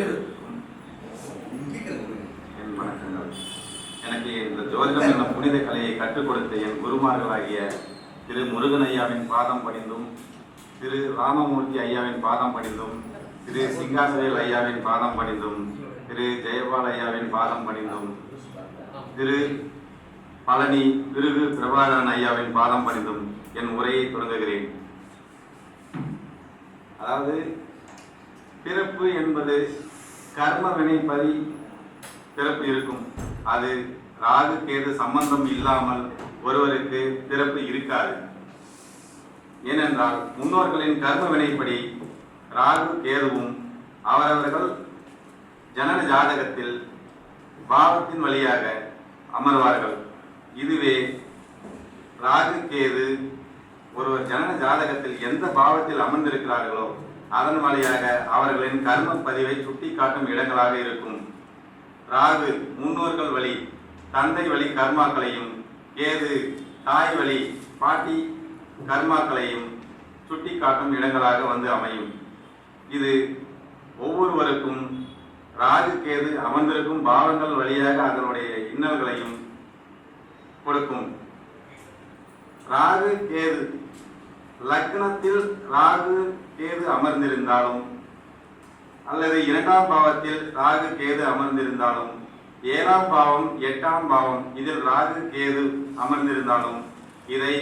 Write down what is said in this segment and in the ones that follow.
என் வணக்கங்கள். எனக்கு இந்த ஜோதிடம் என்ற புனித கலையை கற்றுக் கொடுத்த என் குருமார்களாகிய திரு முருகன் ஐயாவின் பாதம் பணிந்தும், திரு ராமமூர்த்தி ஐயாவின் பாதம் பணிந்தும், திரு சிங்காசவேல் ஐயாவின் பாதம் பணிந்தும், திரு ஜெயபால் ஐயாவின் பாதம் பணிந்தும், திரு பழனி பிருகு பிரபாகரன் ஐயாவின் பாதம் பணிந்தும் என் உரையை தொடங்குகிறேன். அதாவது, பிறப்பு என்பது கர்ம வினைப்படி பிறப்பு இருக்கும். அது ராகு கேது சம்பந்தம் இல்லாமல் ஒருவருக்கு பிறப்பு இருக்காது. ஏனென்றால் முன்னோர்களின் கர்ம வினைப்படி ராகு கேதுவும் அவரவர்கள் ஜனன ஜாதகத்தில் பாவத்தின் வழியாக அமர்வார்கள். இதுவே ராகு கேது ஒருவர் ஜனன ஜாதகத்தில் எந்த பாவத்தில் அமர்ந்திருக்கிறார்களோ அதன் வழியாக அவர்களின் கர்ம பதிவை சுட்டிக்காட்டும் இடங்களாக இருக்கும். ராகு முன்னோர்கள் வழி தந்தை வழி கர்மாக்களையும், கேது தாய் வழி பாட்டி கர்மாக்களையும் சுட்டிக்காட்டும் இடங்களாக வந்து அமையும். இது ஒவ்வொருவருக்கும் ராகு கேது அமர்ந்திருக்கும் பாவங்கள் வழியாக அதனுடைய இன்னல்களையும் கொடுக்கும். ராகு கேது லக்னத்தில் ராகு கேது அமர்ந்திருந்தாலும் அல்லது 2ஆம் பாவத்தில் ராகு கேது அமர்ந்திருந்தாலும், 7ஆம் பாவம் 8ஆம் பாவம் இதில் ராகு கேது அமர்ந்திருந்தாலும் இதை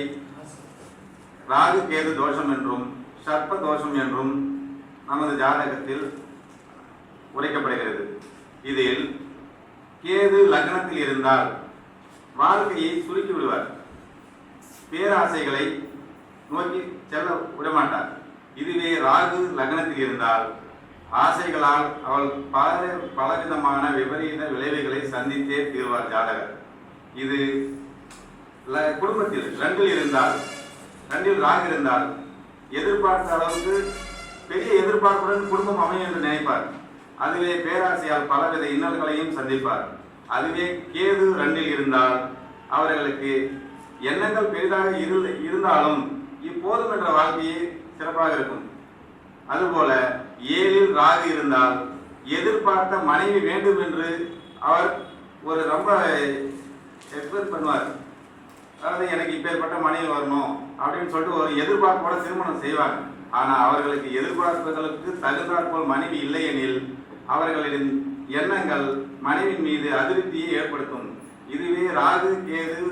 ராகு கேது தோஷம் என்றும் சர்ப்ப தோஷம் என்றும் நமது ஜாதகத்தில் உரைக்கப்படுகிறது. இதில் கேது லக்னத்தில் இருந்தால் வாழ்க்கையை சுருக்கி விடுவார், பேராசைகளை நோக்கி செல்ல விடமாட்டார். இதுவே ராகு லக்னத்தில் இருந்தால் ஆசைகளால் அவள் பலவிதமான விபரீத விளைவுகளை சந்தித்தே தீர்வார் ஜாதகர். இது குடும்பத்தில் 2இல் ராகு இருந்தால் எதிர்பார்த்த அளவுக்கு பெரிய எதிர்பார்ப்புடன் குடும்பம் அமையும் என்று நினைப்பார். அதுவே பேராசையால் பலவித இன்னல்களையும் சந்திப்பார். அதுவே கேது 2இல் இருந்தால் அவர்களுக்கு எண்ணங்கள் பெரிதாக இருந்தாலும் இப்போதும் என்ற வாழ்க்கையே சிறப்பாக இருக்கும். அதுபோல 7இல் ராகு இருந்தால் எதிர்பார்த்த மனைவி வேண்டும் என்று அவர் ஒரு ரொம்ப எக்ஸ்பெக்ட் பண்ணுவார். அதாவது எனக்கு இப்பேற்பட்ட மனைவி வரணும் அப்படின்னு சொல்லிட்டு ஒரு எதிர்பார்ப்போட திருமணம் செய்வாங்க. ஆனால் அவர்களுக்கு எதிர்பார்ப்புகளுக்கு தகுந்தாற்போல் மனைவி இல்லையெனில் அவர்களின் எண்ணங்கள் மனைவின் மீது அதிருப்தியை ஏற்படுத்தும். இதுவே ராகு கேது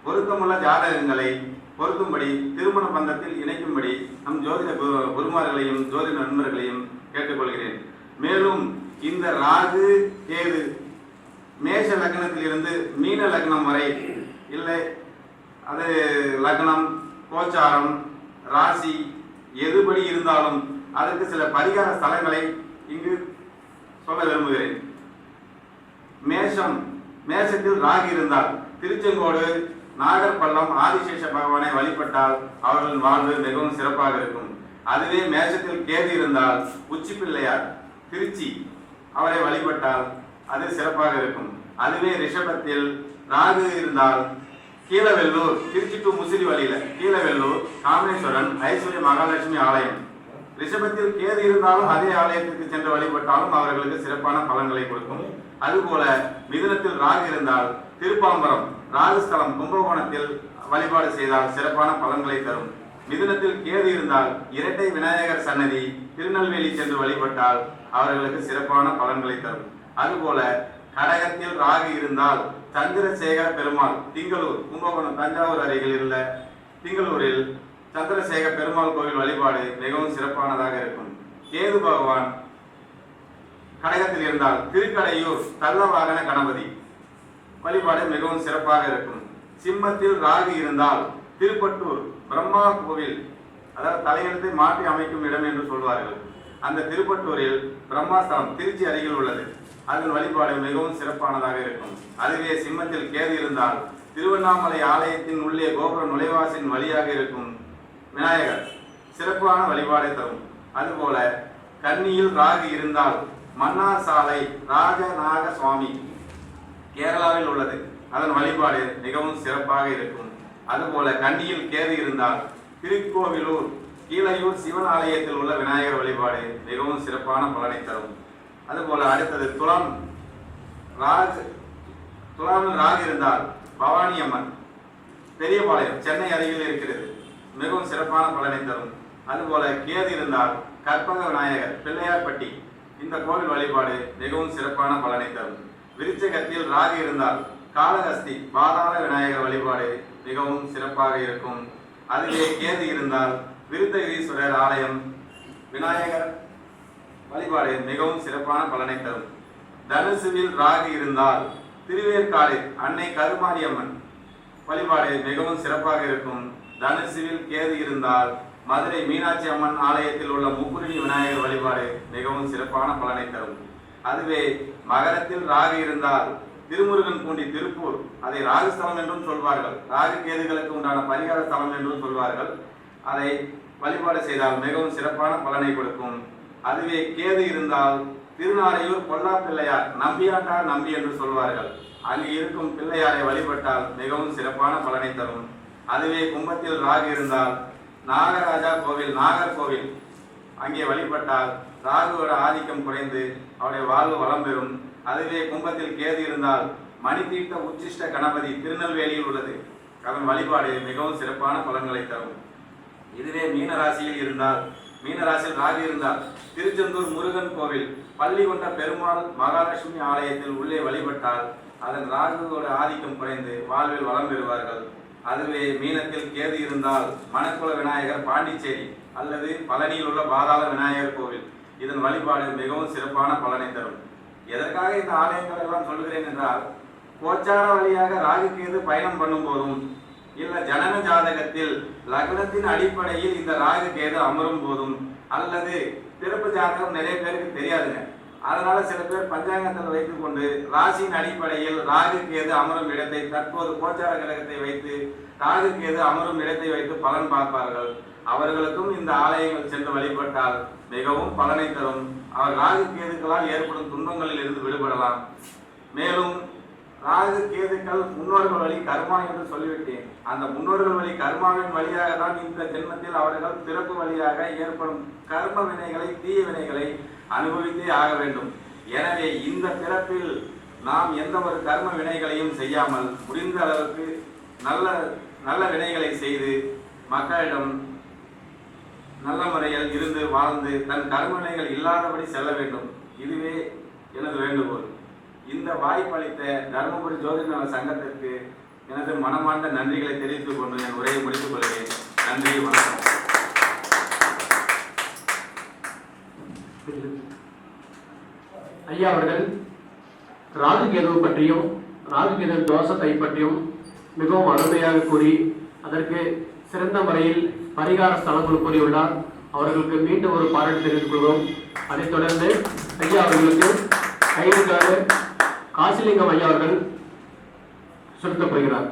பொருத்தமுள்ள ஜாதகங்களை பொருத்தும்படி திருமண பந்தத்தில் இணைக்கும்படி நம் ஜோதிட குருமார்களையும் ஜோதிட நண்பர்களையும் கேட்டுக்கொள்கிறேன். மேலும் இந்த ராகு கேது மேஷ லக்னத்தில் இருந்து மீன லக்னம் வரை, இல்லை அது லக்னம் கோச்சாரம் ராசி எதுபடி இருந்தாலும் அதற்கு சில பரிகார ஸ்தலங்களை இங்கு சொல்ல விரும்புகிறேன். மேஷத்தில் ராகு இருந்தால் திருச்செங்கோடு நாகர்பள்ளம் ஆதிசேஷ பகவானை வழிபட்டால் அவர்களின் வாழ்வு மிகவும் சிறப்பாக இருக்கும். அதுவே மேஷத்தில் கேது இருந்தால் உச்சி பிள்ளையார் திருச்சி அவரை வழிபட்டால் அது சிறப்பாக இருக்கும். அதுவே ரிஷபத்தில் ராகு இருந்தால் கீழவெல்லூர், திருச்சி டு முசிறி வழியில கீழவெல்லூர் காமேஸ்வரன் ஐஸ்வர்ய மகாலட்சுமி ஆலயம். ரிஷபத்தில் கேது இருந்தாலும் அதே ஆலயத்திற்கு சென்று வழிபட்டாலும் அவர்களுக்கு சிறப்பான பலன்களை கொடுக்கும். அதுபோல மிதுனத்தில் ராகு இருந்தால் திருப்பாம்பரம் ராகுஸ்தலம் கும்பகோணத்தில் வழிபாடு செய்தால் சிறப்பான பலன்களை தரும். மிதுனத்தில் கேது இருந்தால் இரட்டை விநாயகர் சன்னதி திருநெல்வேலி சென்று வழிபட்டால் அவர்களுக்கு சிறப்பான பலன்களை தரும். அதுபோல கடகத்தில் ராகு இருந்தால் சந்திரசேகர பெருமாள் திங்களூர், கும்பகோணம் தஞ்சாவூர் அருகில் உள்ள திங்களூரில் சந்திரசேகர பெருமாள் கோவில் வழிபாடு மிகவும் சிறப்பானதாக இருக்கும். கேது பகவான் கடகத்தில் இருந்தால் திருக்கடையூர் தள்ளவாகன கணபதி வழிபாடு மிகவும் சிறப்பாக இருக்கும். சிம்மத்தில் ராகு இருந்தால் திருப்பட்டூர் பிரம்மா கோவில், அதாவது தலையெழுத்தை மாற்றி அமைக்கும் இடம் என்று சொல்வார்கள். அந்த திருப்பட்டூரில் பிரம்மாஸ்தலம் திருச்சி அருகில் உள்ளது. அதன் வழிபாடு மிகவும் சிறப்பானதாக இருக்கும். அதுவே சிம்மத்தில் கேது இருந்தால் திருவண்ணாமலை ஆலயத்தின் உள்ளே கோபுர நுழைவாசின் வழியாக இருக்கும் விநாயகர் சிறப்பான வழிபாடை தரும். அதுபோல கன்னியில் ராகு இருந்தால் மன்னார் சாலை ராஜநாக சுவாமி கேரளாவில் உள்ளது. அதன் வழிபாடு மிகவும் சிறப்பாக இருக்கும். அதுபோல கன்னியில் கேது இருந்தால் திருக்கோவிலூர் கீழையூர் சிவன் ஆலயத்தில் உள்ள விநாயகர் வழிபாடு மிகவும் சிறப்பான பலனை தரும். அதுபோல அடுத்தது துலாமில் ராகு இருந்தால் பவானி அம்மன் பெரியபாளையம் சென்னை அருகில் இருக்கிறது, மிகவும் சிறப்பான பலனை தரும். அதுபோல கேது இருந்தால் கற்பக விநாயகர் பிள்ளையார்பட்டி, இந்த கோவில் வழிபாடு மிகவும் சிறப்பான பலனை தரும். விருச்சகத்தில் ராகு இருந்தால் காளஹஸ்தி பாதாள விநாயகர் வழிபாடு மிகவும் சிறப்பாக இருக்கும். அதுவே கேது இருந்தால் விருத்தகிரீஸ்வரர் ஆலயம் விநாயகர் வழிபாடு மிகவும் சிறப்பான பலனை தரும். தனுசுவில் ராகு இருந்தால் திருவேற்காடு அன்னை கருமாரியம்மன் வழிபாடு மிகவும் சிறப்பாக இருக்கும். தனுசுவில் கேது இருந்தால் மதுரை மீனாட்சி அம்மன் ஆலயத்தில் உள்ள முக்குருணி விநாயகர் வழிபாடு மிகவும் சிறப்பான பலனை தரும். அதுவே மகரத்தில் ராகு இருந்தால் திருமுருகன் பூண்டி திருப்பூர், அதை ராகுஸ்தலம் என்றும் சொல்வார்கள், ராகு கேதுகளுக்கு உண்டான பரிகார ஸ்தலம் என்றும் சொல்வார்கள். அதை வழிபாடு செய்தால் மிகவும் சிறப்பான பலனை கொடுக்கும். அதுவே கேது இருந்தால் திருநாரையூர் பொல்லா பிள்ளையார் நம்பியாண்டார் நம்பி என்று சொல்வார்கள், அங்கு இருக்கும் பிள்ளையாரை வழிபட்டால் மிகவும் சிறப்பான பலனை தரும். அதுவே கும்பத்தில் ராகு இருந்தால் நாகராஜா கோவில் நாகர்கோவில் அங்கே வழிபட்டால் ராகுவோட ஆதிக்கம் குறைந்து அவருடைய வாழ்வு வளம் பெறும். அதுவே கும்பத்தில் கேது இருந்தால் மணித்தீர்த்த உச்சிஷ்ட கணபதி திருநெல்வேலியில் உள்ளது, அதன் வழிபாடு மிகவும் சிறப்பான பலன்களை தரும். இதுவே மீனராசியில் இருந்தால் மீனராசியில் ராகு இருந்தால் திருச்செந்தூர் முருகன் கோவில் பள்ளி கொண்ட பெருமாள் மகாலட்சுமி ஆலயத்தில் உள்ளே வழிபட்டால் அதன் ராகுவோட ஆதிக்கம் குறைந்து வாழ்வில் வளம் பெறுவார்கள். அதுவே மீனத்தில் கேது இருந்தால் மணக்குள விநாயகர் பாண்டிச்சேரி அல்லது பழனியில் உள்ள பாதாள விநாயகர் கோவில், இதன் வழிபாடு மிகவும் சிறப்பான பலனை தரும். எதற்காக இந்த ஆலயங்கள் எல்லாம் சொல்கிறேன் என்றால், கோச்சார வழியாக ராகு கேது பயணம் பண்ணும் போதும் இல்ல ஜனன ஜாதகத்தில் லக்னத்தின் அடிப்படையில் இந்த ராகு கேது அமரும் போதும், அல்லது பிறப்பு ஜாதகம் நிறைய பேருக்கு தெரியாதுங்க, அதனால சில பேர் பஞ்சாங்கத்தில் வைத்துக் கொண்டு ராசியின் அடிப்படையில் ராகு கேது அமரும் இடத்தை தற்போது கோச்சார கிரகத்தை வைத்து ராகு கேது அமரும் இடத்தை வைத்து பலன் பார்ப்பார்கள். அவர்களுக்கும் இந்த ஆலயங்கள் சென்று வழிபட்டால் மிகவும் பலனை தரும். அவர் ராகு கேதுக்களால் ஏற்படும் துன்பங்களில் இருந்து விடுபடலாம். மேலும் ராகு கேதுக்கள் முன்னோர்கள் வழி கர்மா என்று சொல்லிவிட்டேன். அந்த முன்னோர்கள் வழி கர்மாவின் வழியாக தான் இந்த ஜென்மத்தில் அவர்கள் பிறப்பு வழியாக ஏற்படும் கர்ம வினைகளை தீய வினைகளை அனுபவித்தே ஆக வேண்டும். எனவே இந்த பிறப்பில் நாம் எந்த ஒரு கர்ம வினைகளையும் செய்யாமல் முடிந்த அளவுக்கு நல்ல நல்ல வினைகளை செய்து மக்களிடம் நல்ல முறையில் இருந்து வாழ்ந்து தன் கர்ம வினைகள் இல்லாதபடி செல்ல வேண்டும். இதுவே எனது வேண்டுகோள். இந்த வாய்ப்பளித்த தர்மபுரி ஜோதிட நல சங்கத்திற்கு எனது மனமார்ந்த நன்றிகளை தெரிவித்துக் கொண்டு என் உரையை முடித்துக் கொள்கிறேன். நன்றி, வணக்கம். ஐயா அவர்கள் ராகு கேது பற்றியும் ராகு கேது தோஷத்தை பற்றியும் மிகவும் அருமையாக கூறி அதற்கு சிறந்த முறையில் பரிகார ஸ்தலங்கள் கூறியுள்ளார். அவர்களுக்கு மீண்டும் ஒரு பாராட்டு தெரிவித்துக் கொள்வோம். அதைத் தொடர்ந்து ஐயா அவர்களுக்கு கைதுக்காக காசிலிங்கம் ஐயா அவர்கள் செலுத்தப்படுகிறார்.